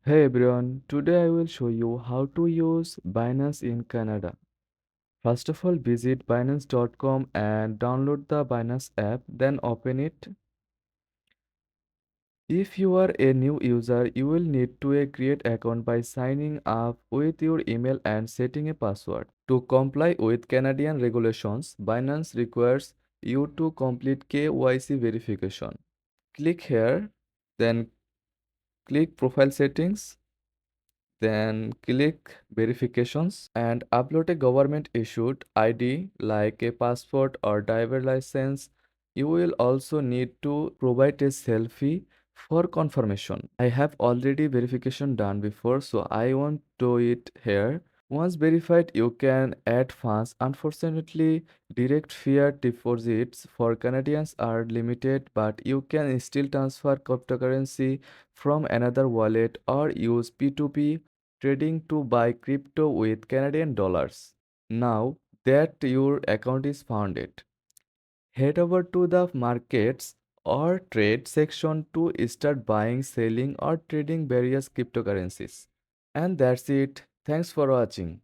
Hey everyone, today I will show you how to use Binance in Canada. First of all, visit Binance.com and download the Binance app, then open it. If you are a new user, you will need to create account by signing up with your email and setting a password. To comply with Canadian regulations, Binance requires you to complete KYC verification. Click here, then click Profile Settings. Then click verifications and upload a government issued ID like a passport or driver license. You will also need to provide a selfie for confirmation. I have already verification done before, so I won't do it here. Once verified, you can add funds. Unfortunately, direct fiat deposits for Canadians are limited, but you can still transfer cryptocurrency from another wallet or use P2P trading to buy crypto with Canadian dollars. Now that your account is founded, head over to the markets or trade section to start buying, selling, or trading various cryptocurrencies. And that's it. Thanks for watching.